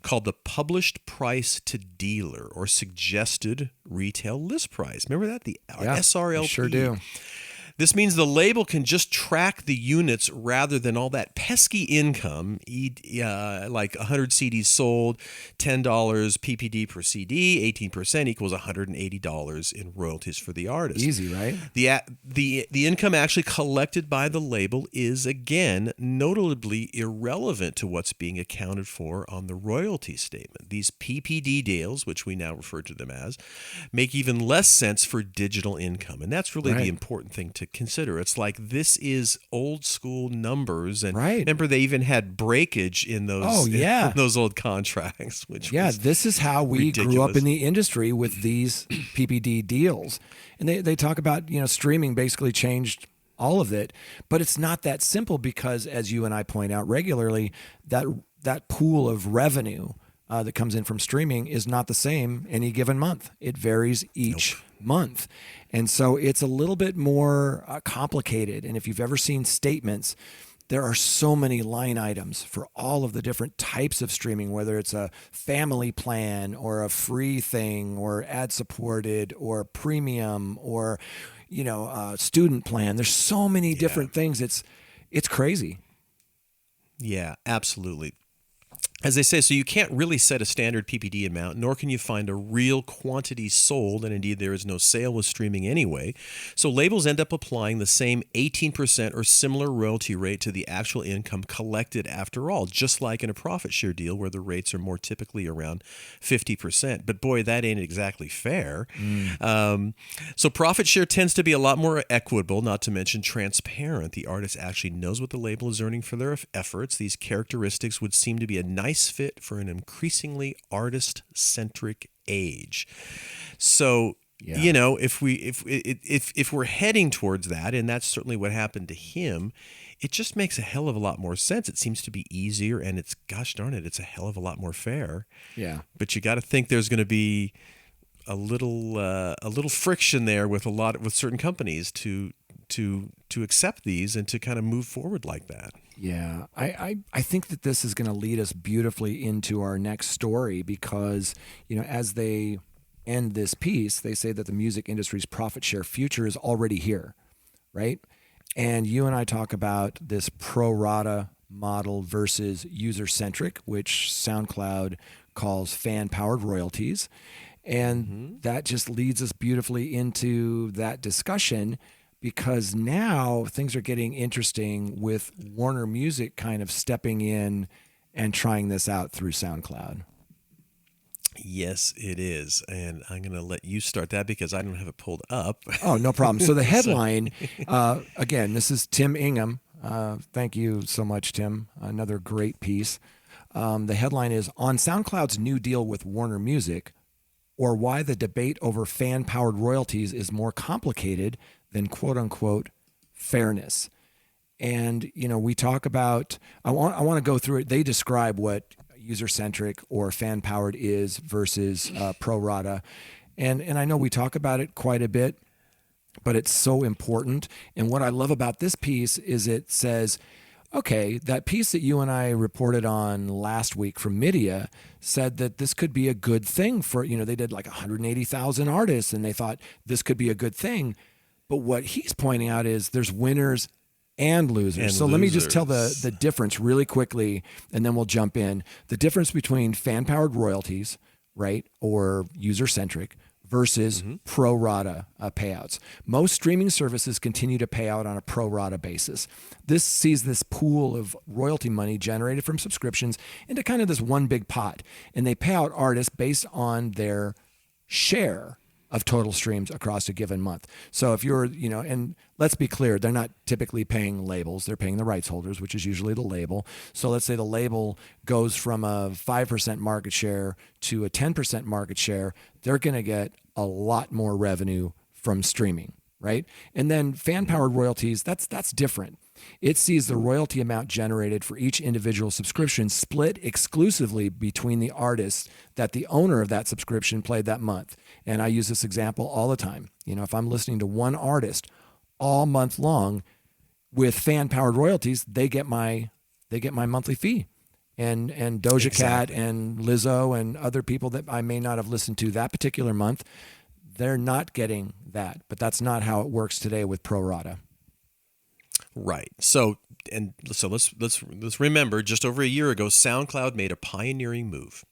called the published price to dealer, or suggested retail list price. Remember that? The SRLP. Sure do. This means the label can just track the units rather than all that pesky income, like 100 CDs sold, $10 PPD per CD, 18% equals $180 in royalties for the artist. Easy, right? The income actually collected by the label is, again, notably irrelevant to what's being accounted for on the royalty statement. These PPD deals, which we now refer to them as, make even less sense for digital income. And that's really the important thing to consider. It's like, this is old school numbers, and remember they even had breakage in those in those old contracts, which was this is how we ridiculous. grew up in the industry with these PPD deals. And they talk about, streaming basically changed all of it, but it's not that simple, because as you and I point out regularly, that pool of revenue that comes in from streaming is not the same any given month. It varies each month. And so it's a little bit more complicated. And if you've ever seen statements, there are so many line items for all of the different types of streaming, whether it's a family plan or a free thing or ad supported or premium or, student plan. There's so many different things. It's crazy. Yeah, absolutely. As they say, so you can't really set a standard PPD amount, nor can you find a real quantity sold, and indeed there is no sale with streaming anyway. So labels end up applying the same 18% or similar royalty rate to the actual income collected after all, just like in a profit share deal where the rates are more typically around 50%. But boy, that ain't exactly fair. So profit share tends to be a lot more equitable, not to mention transparent. The artist actually knows what the label is earning for their efforts. These characteristics would seem to be a nice fit for an increasingly artist-centric age. So, if we're heading towards that, and that's certainly what happened to him, it just makes a hell of a lot more sense. It seems to be easier, and it's, gosh darn it, it's a hell of a lot more fair. Yeah. But you got to think there's going to be a little friction there with certain companies to accept these and to kind of move forward like that. Yeah, I think that this is going to lead us beautifully into our next story, because, as they end this piece, they say that the music industry's profit share future is already here, right? And you and I talk about this pro rata model versus user-centric, which SoundCloud calls fan-powered royalties. And that just leads us beautifully into that discussion, because now things are getting interesting with Warner Music kind of stepping in and trying this out through SoundCloud. Yes, it is. And I'm going to let you start that because I don't have it pulled up. Oh, no problem. So the headline, again, this is Tim Ingham. Thank you so much, Tim. Another great piece. The headline is, "On SoundCloud's new deal with Warner Music, or why the debate over fan-powered royalties is more complicated than quote-unquote fairness." And, we talk about, I want to go through it. They describe what user-centric or fan-powered is versus pro rata. And I know we talk about it quite a bit, but it's so important. And what I love about this piece is it says, okay, that piece that you and I reported on last week from Media said that this could be a good thing for, they did like 180,000 artists and they thought this could be a good thing. But what he's pointing out is there's winners and losers. Let me just tell the difference really quickly, and then we'll jump in. The difference between fan-powered royalties, right, or user-centric, versus pro rata payouts. Most streaming services continue to pay out on a pro rata basis. This sees this pool of royalty money generated from subscriptions into kind of this one big pot, and they pay out artists based on their share of total streams across a given month. So if you're, and let's be clear, they're not typically paying labels, they're paying the rights holders, which is usually the label. So let's say the label goes from a 5% market share to a 10% market share, they're going to get a lot more revenue from streaming, right? And then fan-powered royalties, that's different. It sees the royalty amount generated for each individual subscription split exclusively between the artists that the owner of that subscription played that month. And I use this example all the time. If I'm listening to one artist all month long, with fan powered royalties, they get my monthly fee. And Doja Cat and Lizzo and other people that I may not have listened to that particular month, they're not getting that. But that's not how it works today with pro rata. Right. So let's remember, just over a year ago, SoundCloud made a pioneering move.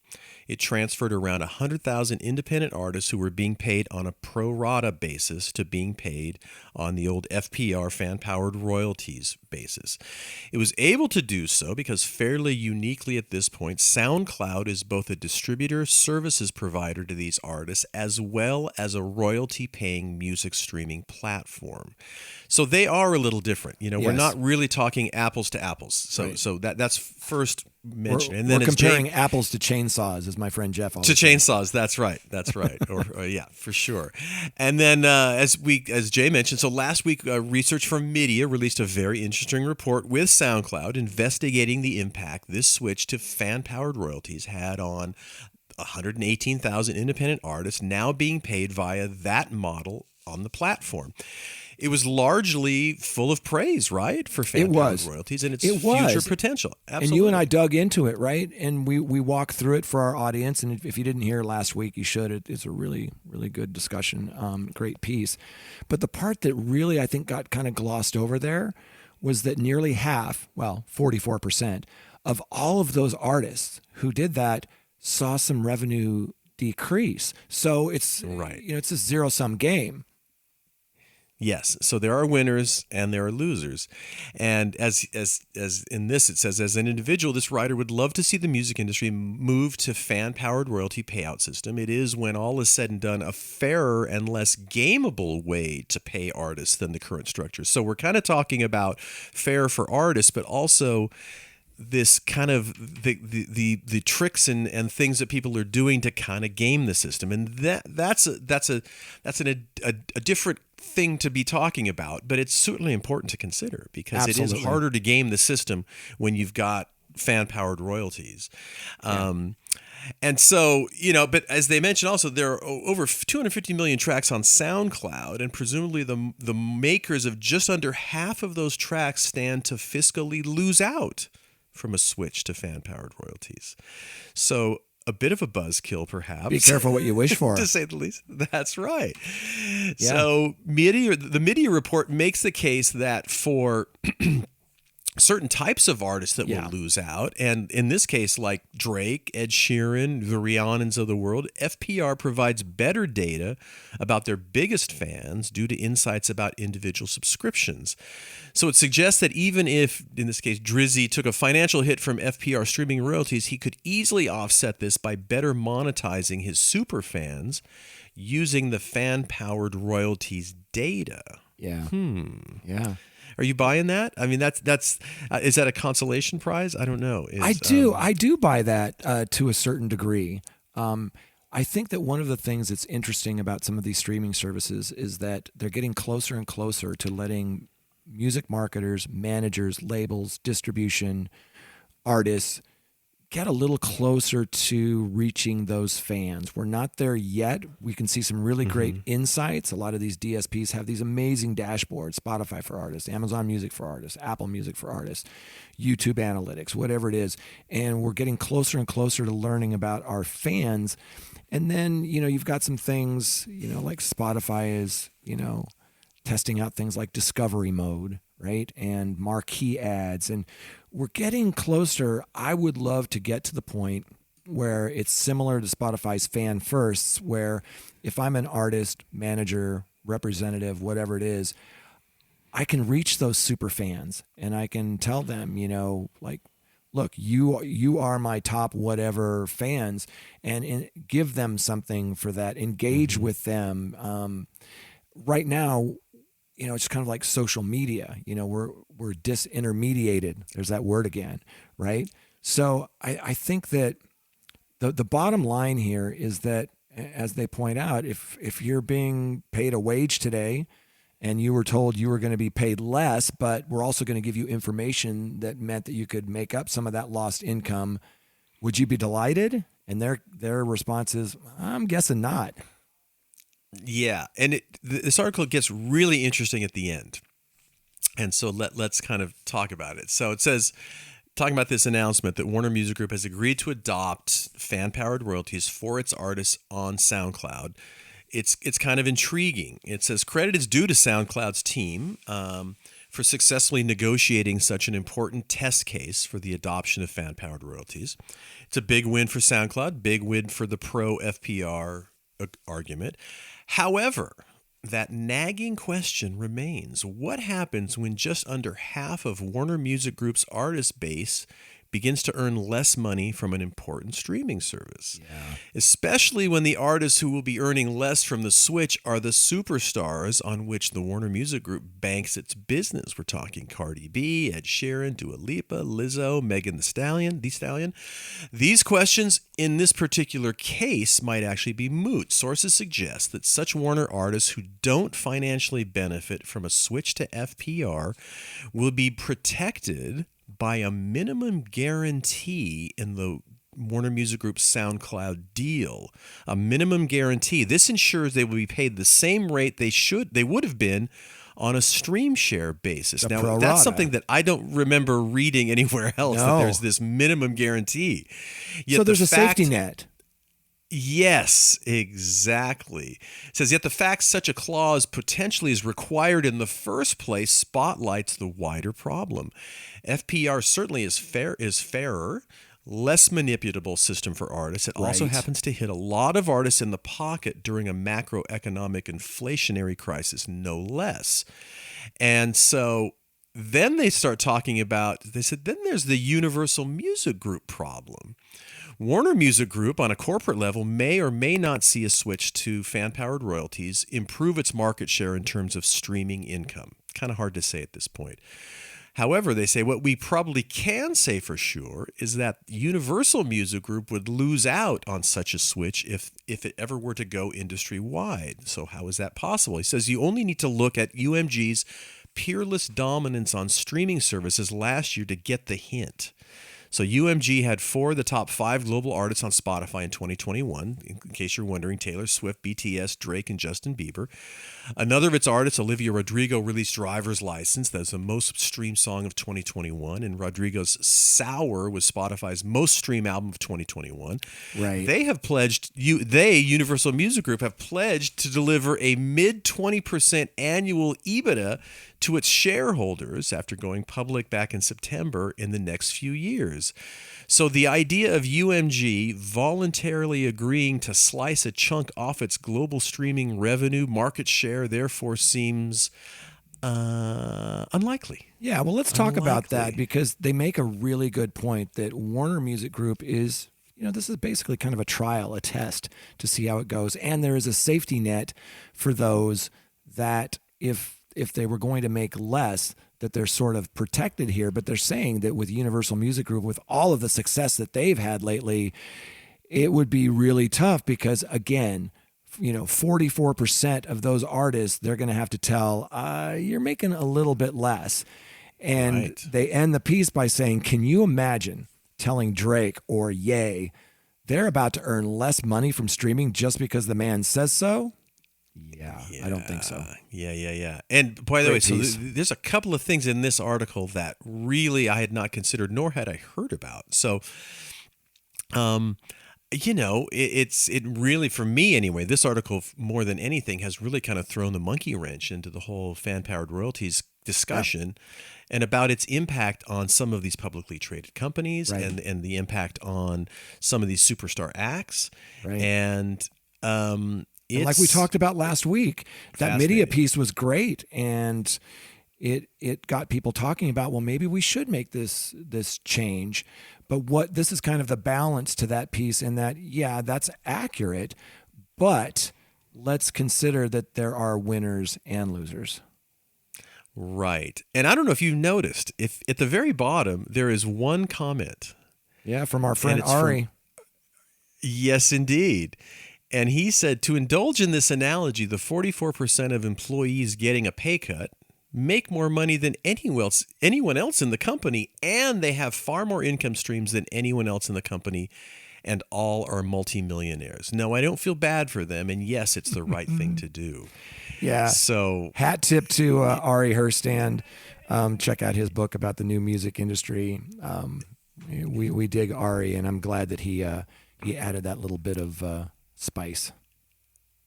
It transferred around 100,000 independent artists who were being paid on a pro rata basis to being paid on the old FPR, fan-powered royalties basis. It was able to do so because fairly uniquely at this point, SoundCloud is both a distributor services provider to these artists as well as a royalty-paying music streaming platform. So they are a little different. Yes. We're not really talking apples to apples. So that's first mentioned. And then we're comparing apples to chainsaws, as my friend Jeff always says. Chainsaws. That's right. or yeah, for sure. And then as Jay mentioned, so last week research from Media released a very interesting report with SoundCloud investigating the impact this switch to fan-powered royalties had on 118,000 independent artists now being paid via that model on the platform. It was largely full of praise, right, for fan-powered royalties and its future potential. Absolutely. And you and I dug into it, right? And we walked through it for our audience. And if you didn't hear last week, you should. It's a really, really good discussion, great piece. But the part that really, I think, got kind of glossed over there was that nearly half, 44%, of all of those artists who did that saw some revenue decrease. So it's it's a zero-sum game. Yes. So there are winners and there are losers. And as in this, it says, as an individual, this writer would love to see the music industry move to fan-powered royalty payout system. It is, when all is said and done, a fairer and less gameable way to pay artists than the current structure. So we're kind of talking about fair for artists, but also this kind of the tricks and things that people are doing to kind of game the system. And that's a different thing to be talking about, but it's certainly important to consider because It is harder to game the system when you've got fan-powered royalties. And so, but as they mentioned also, there are over 250 million tracks on SoundCloud, and presumably the makers of just under half of those tracks stand to fiscally lose out from a switch to fan-powered royalties. So a bit of a buzzkill, perhaps. Be careful what you wish for. To say the least. That's right. Yeah. So the Media report makes the case that for certain types of artists that will lose out, and in this case, like Drake, Ed Sheeran, the Rihannans of the world, FPR provides better data about their biggest fans due to insights about individual subscriptions. So it suggests that even if, in this case, Drizzy took a financial hit from FPR streaming royalties, he could easily offset this by better monetizing his super fans using the fan-powered royalties data. Yeah. Yeah. Are you buying that? I mean, that's is that a consolation prize? I don't know. I do buy that to a certain degree. I think that one of the things that's interesting about some of these streaming services is that they're getting closer and closer to letting music marketers, managers, labels, distribution, artists get a little closer to reaching those fans. We're not there yet. We can see some really great insights. A lot of these DSPs have these amazing dashboards, Spotify for artists, Amazon Music for artists, Apple Music for artists, YouTube Analytics, whatever it is. And we're getting closer and closer to learning about our fans. And then, you've got some things, like Spotify is, testing out things like discovery mode, right? And marquee ads. And we're getting closer. I would love to get to the point where it's similar to Spotify's Fan Firsts, where if I'm an artist, manager, representative, whatever it is, I can reach those super fans and I can tell them, look, you are my top whatever fans, and give them something for that. Engage with them. Right now, it's kind of like social media. We're disintermediated. There's that word again, right? So I think that the bottom line here is that, as they point out, if you're being paid a wage today and you were told you were going to be paid less, but we're also going to give you information that meant that you could make up some of that lost income, would you be delighted? And their response is, I'm guessing not. Yeah, and this article gets really interesting at the end. And so let's kind of talk about it. So it says, talking about this announcement that Warner Music Group has agreed to adopt fan-powered royalties for its artists on SoundCloud. It's kind of intriguing. It says credit is due to SoundCloud's team for successfully negotiating such an important test case for the adoption of fan-powered royalties. It's a big win for SoundCloud, big win for the pro-FPR argument. However, that nagging question remains. What happens when just under half of Warner Music Group's artist base begins to earn less money from an important streaming service? Yeah. Especially when the artists who will be earning less from the switch are the superstars on which the Warner Music Group banks its business. We're talking Cardi B, Ed Sheeran, Dua Lipa, Lizzo, Megan Thee Stallion. These questions in this particular case might actually be moot. Sources suggest that such Warner artists who don't financially benefit from a switch to FPR will be protected by a minimum guarantee in the Warner Music Group's SoundCloud deal. A minimum guarantee. This ensures they will be paid the same rate they would have been on a stream share basis. Now, that's something that I don't remember reading anywhere else, that there's this minimum guarantee. Yet so there's a safety net. Yes, exactly. It says, yet the fact such a clause potentially is required in the first place spotlights the wider problem. FPR certainly is fairer, less manipulable system for artists. It also happens to hit a lot of artists in the pocket during a macroeconomic inflationary crisis, no less. And so then they start talking about, they said, then there's the Universal Music Group problem. Warner Music Group on a corporate level may or may not see a switch to fan-powered royalties improve its market share in terms of streaming income. Kind of hard to say at this point. However, they say what we probably can say for sure is that Universal Music Group would lose out on such a switch if it ever were to go industry-wide. So how is that possible? He says you only need to look at UMG's peerless dominance on streaming services last year to get the hint. So UMG had 4 of the top 5 global artists on Spotify in 2021. In case you're wondering, Taylor Swift, BTS, Drake, and Justin Bieber. Another of its artists, Olivia Rodrigo, released Driver's License. That's the most streamed song of 2021. And Rodrigo's Sour was Spotify's most streamed album of 2021. Right. They have pledged, Universal Music Group, have pledged to deliver a mid-20% annual EBITDA to its shareholders after going public back in September in the next few years. So the idea of UMG voluntarily agreeing to slice a chunk off its global streaming revenue market share therefore seems unlikely. Yeah, well, let's talk about that, because they make a really good point that Warner Music Group is, this is basically kind of a trial, a test to see how it goes. And there is a safety net for those that if they were going to make less, that they're sort of protected here. But they're saying that with Universal Music Group, with all of the success that they've had lately, it would be really tough because, again, 44% of those artists, they're going to have to tell, you're making a little bit less. And they end the piece by saying, can you imagine telling Drake or Ye they're about to earn less money from streaming just because the man says so? Yeah, I don't think so. Yeah. And by the way, so there's a couple of things in this article that really I had not considered, nor had I heard about. So, it really, for me anyway, this article more than anything has really kind of thrown the monkey wrench into the whole fan-powered royalties discussion and about its impact on some of these publicly traded companies and the impact on some of these superstar acts. Right. And like we talked about last week, that media piece was great, and it got people talking about, well, maybe we should make this change. But this is kind of the balance to that piece, in that, yeah, that's accurate, but let's consider that there are winners and losers. Right. And I don't know if you've noticed, if at the very bottom there is one comment. Yeah, from our friend Ari. Yes, indeed. And he said, to indulge in this analogy, the 44% of employees getting a pay cut make more money than anyone else in the company, and they have far more income streams than anyone else in the company, and all are multimillionaires. No, I don't feel bad for them, and yes, it's the right thing to do. Yeah. So hat tip to Ari Herstand. check out his book about the new music industry. We dig Ari, and I'm glad that he added that little bit of spice.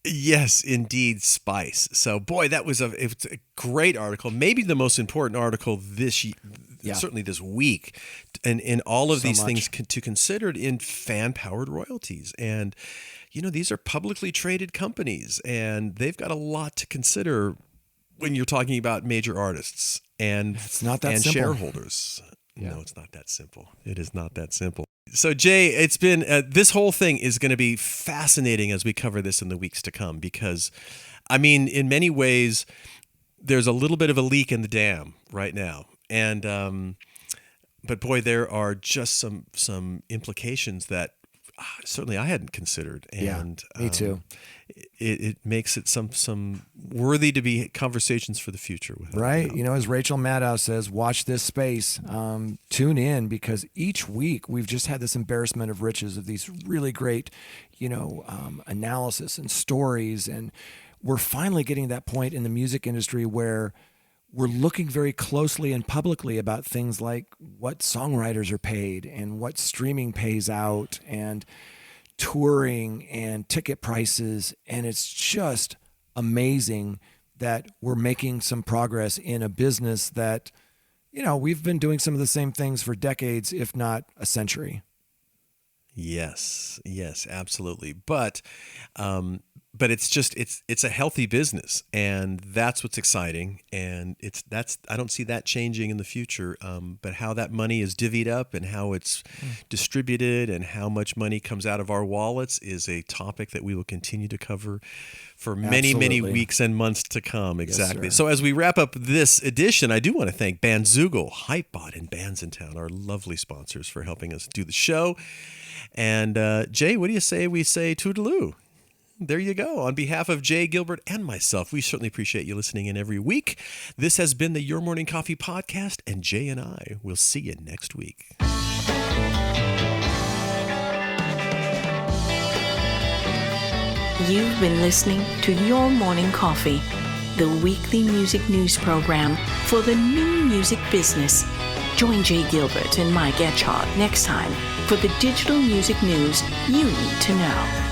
Yes, indeed, spice. So, boy, it was a great article. Maybe the most important article certainly this week, and in all of these things to consider in fan-powered royalties. And these are publicly traded companies, and they've got a lot to consider when you're talking about major artists and it's not that simple. Shareholders. Yeah. No, it's not that simple. It is not that simple. So, Jay, it's been this whole thing is going to be fascinating as we cover this in the weeks to come because, in many ways, there's a little bit of a leak in the dam right now, and but boy, there are just some implications that certainly I hadn't considered, and me too. It makes it some worthy to be conversations for the future. Right. As Rachel Maddow says, watch this space. Tune in because each week we've just had this embarrassment of riches of these really great, analysis and stories. And we're finally getting to that point in the music industry where we're looking very closely and publicly about things like what songwriters are paid and what streaming pays out and touring and ticket prices. And it's just amazing that we're making some progress in a business that, we've been doing some of the same things for decades, if not a century. Yes, absolutely. But it's a healthy business, and that's what's exciting. And I don't see that changing in the future. But how that money is divvied up and how it's distributed and how much money comes out of our wallets is a topic that we will continue to cover for many weeks and months to come. Exactly. Yes, so as we wrap up this edition, I do want to thank Bandzoogle, Hypebot, and Bandsintown, our lovely sponsors, for helping us do the show. And Jay, what do you say we say toodaloo? There you go. On behalf of Jay, Gilbert, and myself, we certainly appreciate you listening in every week. This has been the Your Morning Coffee Podcast, and Jay and I will see you next week. You've been listening to Your Morning Coffee, the weekly music news program for the new music business. Join Jay Gilbert and Mike Etchart next time for the digital music news you need to know.